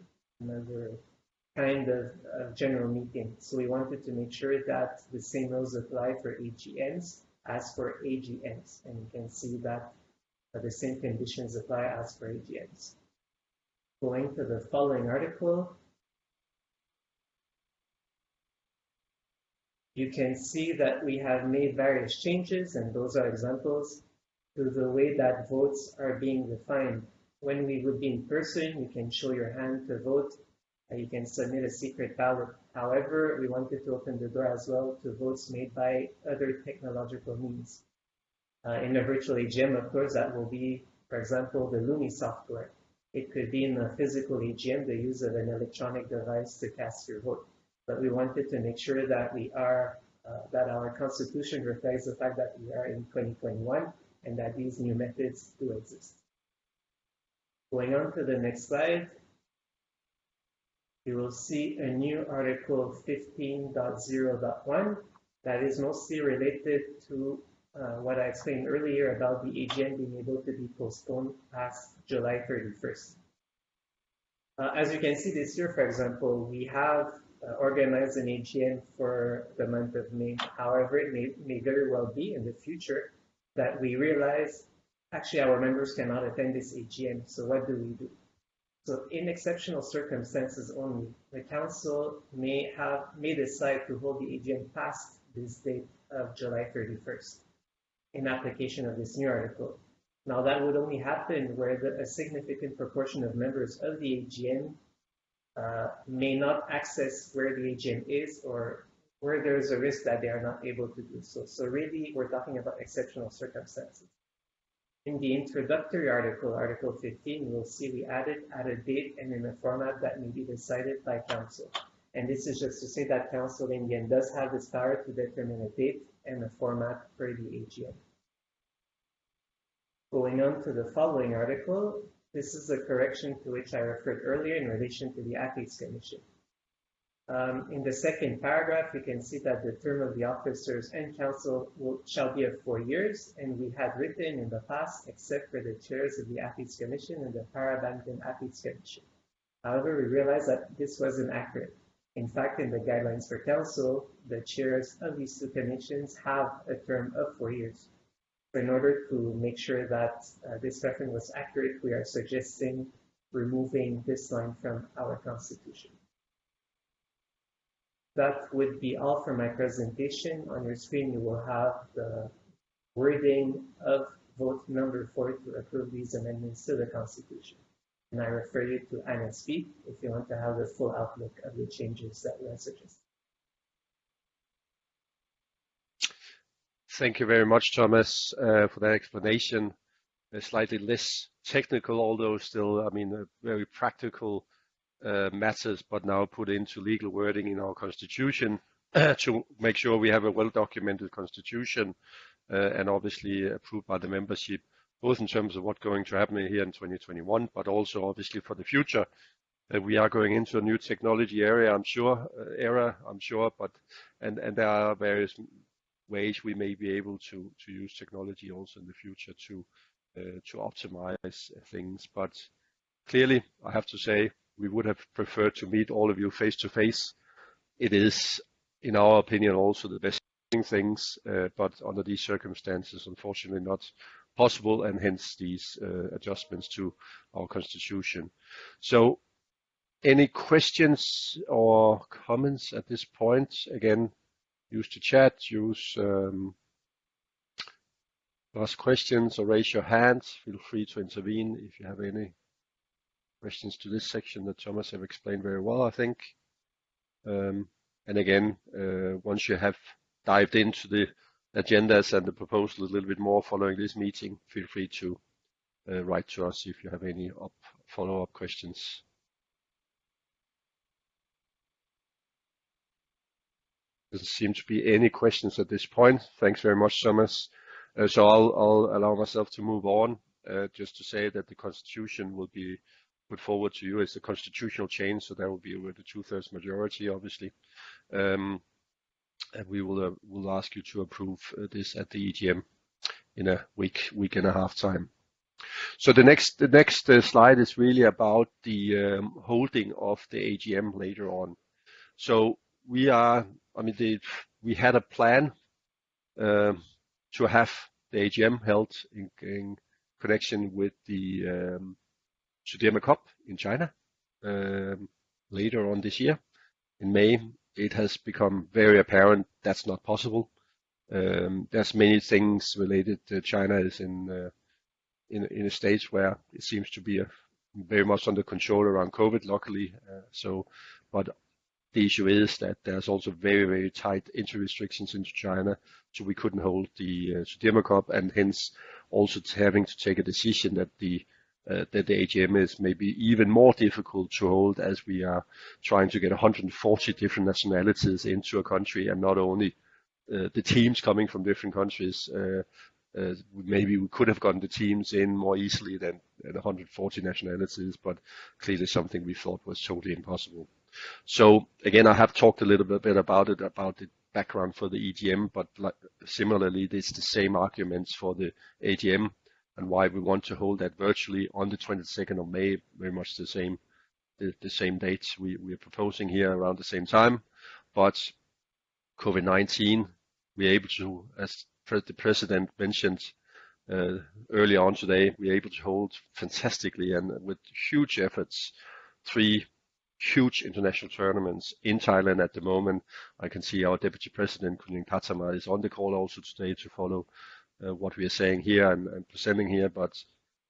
kind of general meeting. So we wanted to make sure that the same rules apply for EGMs as for AGMs. And you can see that the same conditions apply as for AGMs. Going to the following article, you can see that we have made various changes, and those are examples, to the way that votes are being defined. When we would be in person, you can show your hand to vote, and you can submit a secret ballot. However, we wanted to open the door as well to votes made by other technological means. In a virtual AGM, of course, that will be, for example, the Lumi software. It could be in a physical AGM, the use of an electronic device to cast your vote. But we wanted to make sure that that our constitution reflects the fact that we are in 2021 and that these new methods do exist. Going on to the next slide, you will see a new article 15.0.1 that is mostly related to what I explained earlier about the AGM being able to be postponed past July 31st. As you can see this year, for example, we have organized an AGM for the month of May. However, it may very well be in the future that we realize actually our members cannot attend this AGM. So what do we do? So in exceptional circumstances only, the council may decide to hold the AGM past this date of July 31st in application of this new article. Now that would only happen where a significant proportion of members of the AGM may not access where the AGM is or where there is a risk that they are not able to do so. So really, we're talking about exceptional circumstances. In the introductory article, Article 15, you will see we added at a date and in a format that may be decided by council. And this is just to say that council in the end does have this power to determine a date and a format for the AGM. Going on to the following article, this is a correction to which I referred earlier in relation to the Athletes Commission. In the second paragraph, you can see that the term of the officers and council shall be of 4 years, and we had written in the past, except for the chairs of the Athletes Commission and the Para-Badminton Athletes Commission. However, we realized that this wasn't accurate. In fact, in the guidelines for council, the chairs of these two commissions have a term of 4 years. So in order to make sure that this reference was accurate, we are suggesting removing this line from our constitution. That would be all for my presentation. On your screen, you will have the wording of vote number 4 to approve these amendments to the Constitution. And I refer you to Anna Speak if you want to have the full outlook of the changes that we are suggesting. Thank you very much, Thomas, for that explanation. Slightly less technical, although still, I mean, very practical matters, but now put into legal wording in our constitution to make sure we have a well-documented constitution and obviously approved by the membership, both in terms of what's going to happen here in 2021, but also obviously for the future. We are going into a new technology area, I'm sure, but and there are various ways we may be able to use technology also in the future to optimize things. But clearly, I have to say, we would have preferred to meet all of you face to face. It is, in our opinion, also the best things, but under these circumstances, unfortunately not possible, and hence these adjustments to our constitution. So, any questions or comments at this point? Again, use the chat, ask questions or raise your hand. Feel free to intervene if you have any questions to this section that Thomas have explained very well, I think. And again, once you have dived into the agendas and the proposal a little bit more following this meeting, feel free to write to us if you have any follow-up questions. There doesn't seem to be any questions at this point. Thanks very much, Thomas. So I'll allow myself to move on, just to say that the Constitution will be put forward to you as a constitutional change, so that will be with a 2/3 majority, obviously. And we will ask you to approve this at the EGM in a week and a half time. So the next slide is really about the holding of the AGM later on. So we had a plan to have the AGM held in connection with the Sudema Cup in China later on this year. In May, it has become very apparent that's not possible. There's many things related to China is in a stage where it seems to be very much under control around COVID, luckily. But the issue is that there's also very, very tight entry restrictions into China, so we couldn't hold the Sudema Cup, and hence also having to take a decision that the AGM is maybe even more difficult to hold, as we are trying to get 140 different nationalities into a country, and not only the teams coming from different countries. Maybe we could have gotten the teams in more easily than 140 nationalities, but clearly something we thought was totally impossible. So again, I have talked a little bit about the background for the EGM, but similarly, it's the same arguments for the AGM and why we want to hold that virtually on the 22nd of May, very much the same dates we are proposing here around the same time. But COVID-19, we're able to, as the President mentioned earlier on today, we're able to hold fantastically and with huge efforts 3 huge international tournaments in Thailand at the moment. I can see our Deputy President, Kunling Patama, is on the call also today to follow what we are saying here and presenting here, but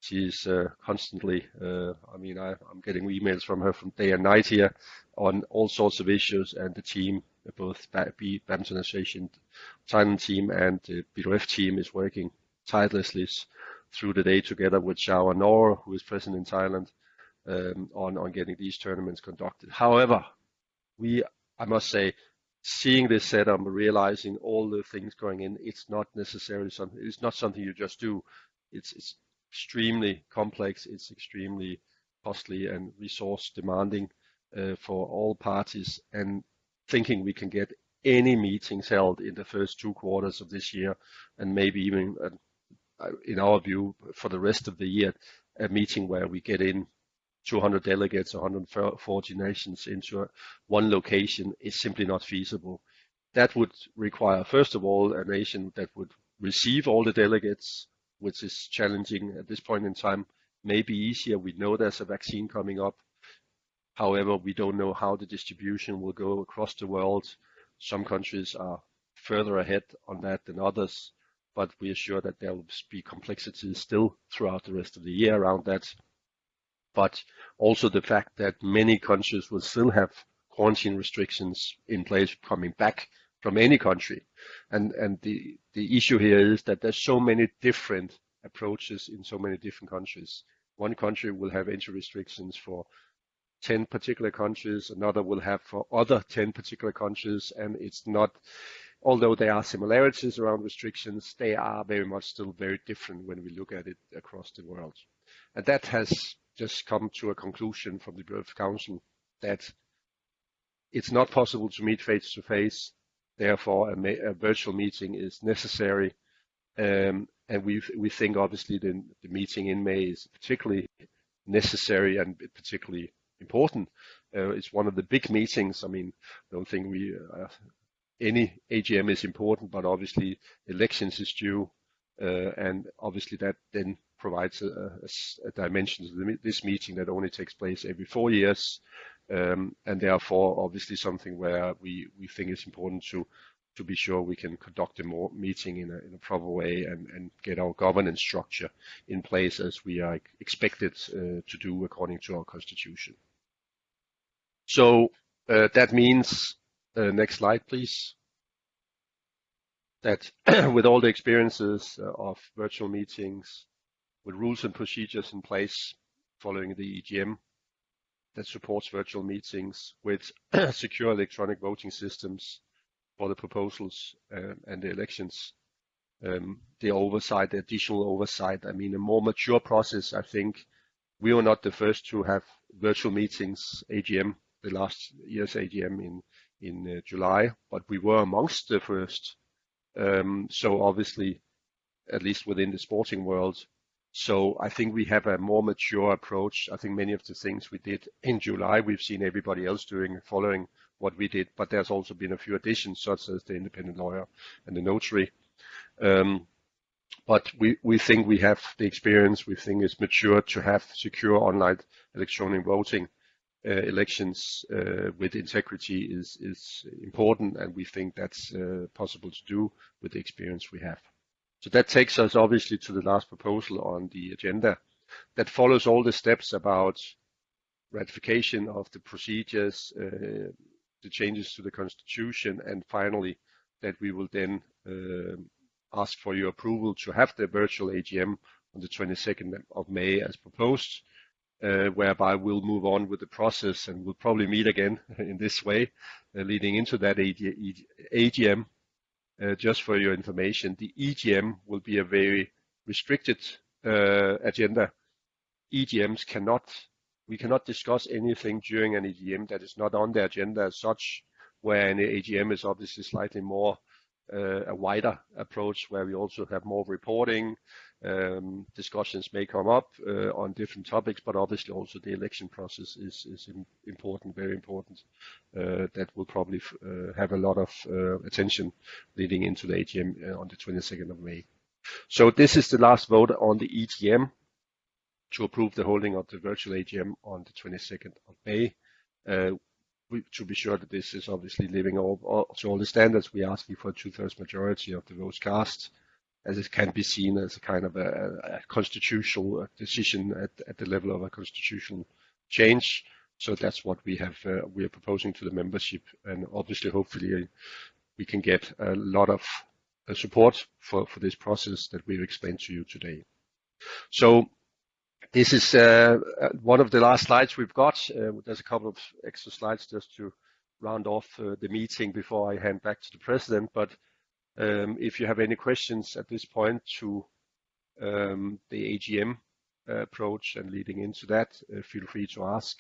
she's constantly, I'm getting emails from her from day and night here on all sorts of issues, and the team, both Badminton Association Thailand team and the BWF team, is working tirelessly through the day together with Xiao and Nora, who is present in Thailand, on getting these tournaments conducted. However, I must say, seeing this setup, realizing all the things going in, it's not necessarily something. It's not something you just do. It's extremely complex. It's extremely costly and resource demanding. for all parties, and thinking we can get any meetings held in the first 2 quarters of this year, and maybe even, in our view, for the rest of the year, a meeting where we get in 200 delegates, 140 nations into one location is simply not feasible. That would require, first of all, a nation that would receive all the delegates, which is challenging at this point in time. Maybe easier. We know there's a vaccine coming up. However, we don't know how the distribution will go across the world. Some countries are further ahead on that than others, but we are sure that there will be complexities still throughout the rest of the year around that. But also the fact that many countries will still have quarantine restrictions in place coming back from any country. And the issue here is that there's so many different approaches in so many different countries. One country will have entry restrictions for 10 particular countries, another will have for other 10 particular countries, and it's not, although there are similarities around restrictions, they are very much still very different when we look at it across the world. And that has just come to a conclusion from the BWF Council that it's not possible to meet face to face, therefore a virtual meeting is necessary. And we think obviously the meeting in May is particularly necessary and particularly important. It's one of the big meetings. I mean, I don't think any AGM is important, but obviously elections is due, and obviously that then provides a dimension to this meeting that only takes place every 4 years, and therefore obviously something where we think it's important to be sure we can conduct a meeting in a proper way and get our governance structure in place as we are expected to do according to our constitution. So that means, next slide please, that with all the experiences of virtual meetings, with rules and procedures in place following the EGM that supports virtual meetings, with secure electronic voting systems for the proposals and the elections, the oversight, the additional oversight, I mean a more mature process. I think we were not the first to have virtual meetings, AGM, the last year's AGM in July, but we were amongst the first. So obviously, at least within the sporting world. So I think we have a more mature approach. I think many of the things we did in July, we've seen everybody else doing, following what we did, but there's also been a few additions, such as the independent lawyer and the notary. But we think we have the experience. We think it's mature to have secure online electronic voting. Elections with integrity is important, and we think that's possible to do with the experience we have. So that takes us obviously to the last proposal on the agenda that follows all the steps about ratification of the procedures, the changes to the constitution, and finally that we will then ask for your approval to have the virtual AGM on the 22nd of May as proposed, whereby we'll move on with the process and we'll probably meet again in this way leading into that AGM. Just for your information, the EGM will be a very restricted agenda. EGMs we cannot discuss anything during an EGM that is not on the agenda as such, where an AGM is obviously slightly more a wider approach, where we also have more reporting. Discussions may come up on different topics, but obviously also the election process is important, very important. That will probably have a lot of attention leading into the AGM on the 22nd of May. So this is the last vote on the EGM to approve the holding of the virtual AGM on the 22nd of May. To be sure that this is obviously living up to all the standards, we are asking for a 2/3 majority of the votes cast, as it can be seen as a kind of a constitutional decision at the level of a constitutional change. So that's what we are proposing to the membership, and obviously, hopefully, we can get a lot of support for this process that we've explained to you today. So this is one of the last slides we've got. There's a couple of extra slides just to round off the meeting before I hand back to the president. But if you have any questions at this point to the AGM approach and leading into that, feel free to ask.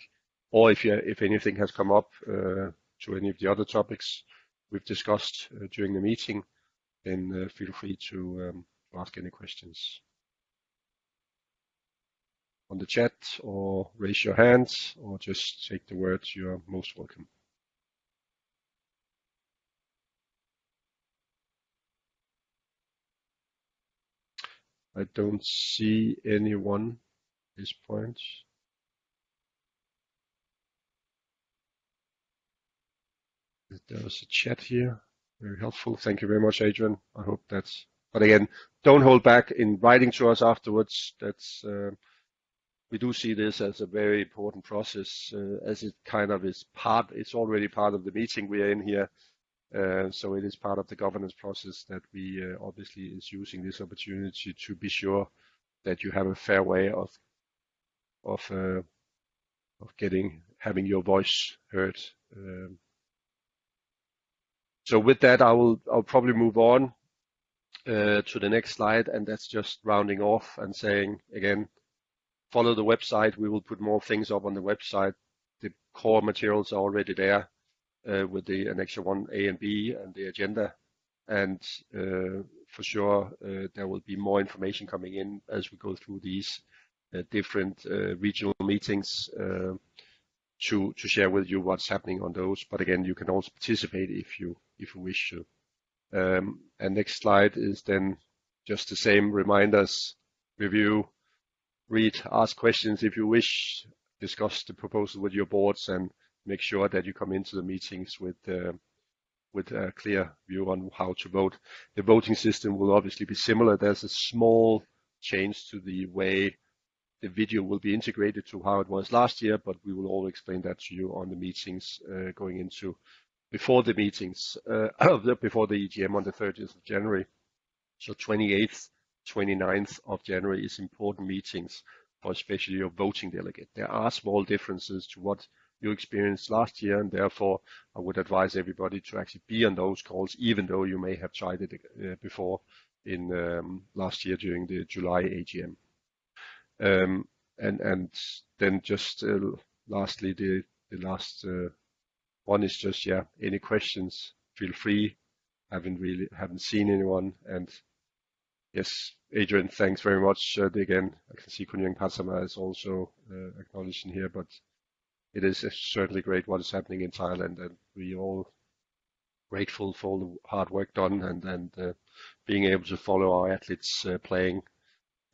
or if anything has come up to any of the other topics we've discussed during the meeting, then feel free to ask any questions on the chat, or raise your hands, or just take the words. You're most welcome. I don't see anyone at this point. There was a chat here. Very helpful. Thank you very much, Adrian. I hope that's, but again, don't hold back in writing to us afterwards. That's, we do see this as a very important process, as it kind of is it's already part of the meeting we are in here. So it is part of the governance process that we obviously is using this opportunity to be sure that you have a fair way of having your voice heard. So with that, I'll probably move on to the next slide, and that's just rounding off and saying again, follow the website. We will put more things up on the website. The core materials are already there with the Annexure 1A and B and the agenda, and for sure there will be more information coming in as we go through these different regional meetings to share with you what's happening on those. But again, you can also participate if you wish to. And next slide is then just the same reminders: review, read, ask questions if you wish, discuss the proposal with your boards, and make sure that you come into the meetings with a clear view on how to vote. The voting system will obviously be similar. There's a small change to the way the video will be integrated to how it was last year, but we will all explain that to you on the meetings going into before the meetings, before the EGM on the 30th of January. So 28th, 29th of January is important meetings for especially your voting delegate. There are small differences to what you experienced last year, and therefore I would advise everybody to actually be on those calls, even though you may have tried it before in last year during the July AGM. And then just lastly, the last one is just, any questions, feel free. Haven't seen anyone. And yes, Adrian, thanks very much. Again, I can see Kunyang Patsama is also acknowledged in here, but it is certainly great what is happening in Thailand, and we all grateful for all the hard work done and being able to follow our athletes playing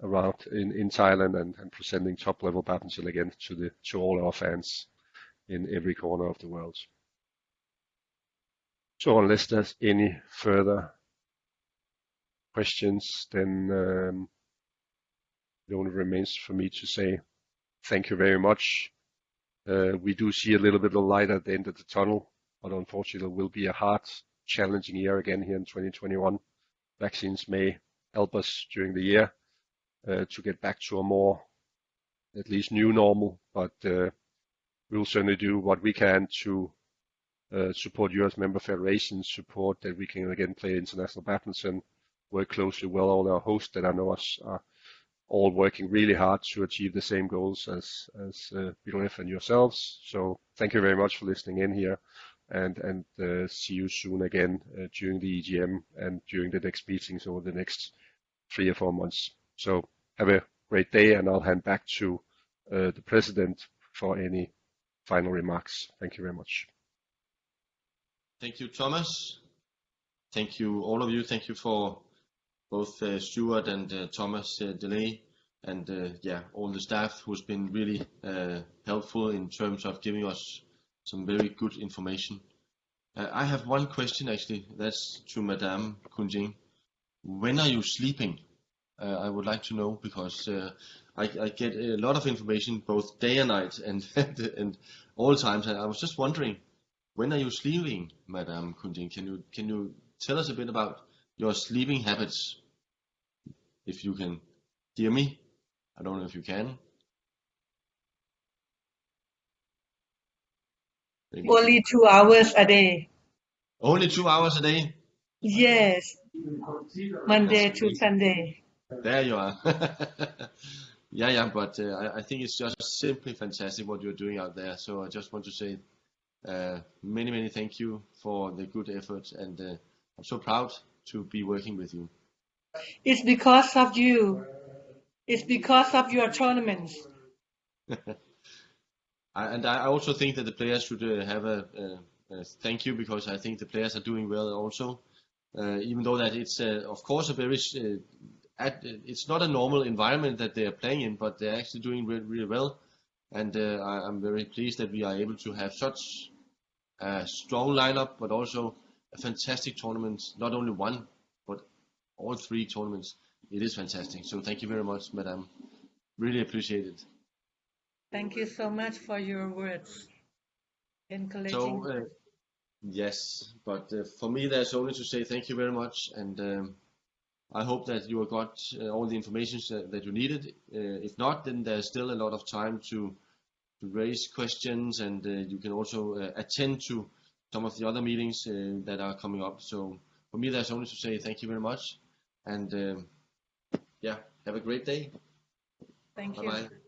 around in Thailand and presenting top level badminton again to all our fans in every corner of the world. So unless there's any further questions, then it only remains for me to say thank you very much. We do see a little bit of light at the end of the tunnel, but unfortunately it will be a hard, challenging year again here in 2021. Vaccines may help us during the year to get back to a more, at least new normal, but we'll certainly do what we can to support US member federations, support that we can again play international badminton, work closely with all our hosts that I know us are all working really hard to achieve the same goals as BWF and yourselves. So thank you very much for listening in here, and see you soon again during the EGM and during the next meetings over the next 3 or 4 months. So have a great day, and I'll hand back to the President for any final remarks. Thank you very much. Thank you, Thomas. Thank you, all of you. Thank you for both Stuart and Thomas Delay, and all the staff who's been really helpful in terms of giving us some very good information. I have one question actually, that's to Madame Kunjing. When are you sleeping? I would like to know, because I get a lot of information both day and night and all times, and I was just wondering, when are you sleeping, Madame Kunjing? Can you tell us a bit about your sleeping habits? If you can hear me, I don't know if you can. Maybe. Only 2 hours a day. Only 2 hours a day? Yes. Monday to Sunday. There you are. Yeah, but I think it's just simply fantastic what you're doing out there. So I just want to say many thank you for the good effort, and I'm so proud to be working with you. It's because of you. It's because of your tournaments. And I also think that the players should have a thank you, because I think the players are doing well also. Even though that it's of course a very it's not a normal environment that they are playing in, but they're actually doing really well, and I'm very pleased that we are able to have such a strong lineup, but also a fantastic tournament. Not only one, but all three tournaments. It is fantastic. So thank you very much, Madam. Really appreciate it. Thank you so much for your words. Encouraging. So yes, but for me, there's only to say thank you very much, and I hope that you have got all the information that you needed. If not, then there's still a lot of time to raise questions, and you can also attend to some of the other meetings that are coming up. So for me, there's only to say thank you very much, and yeah, have a great day. Thank you. Bye-bye.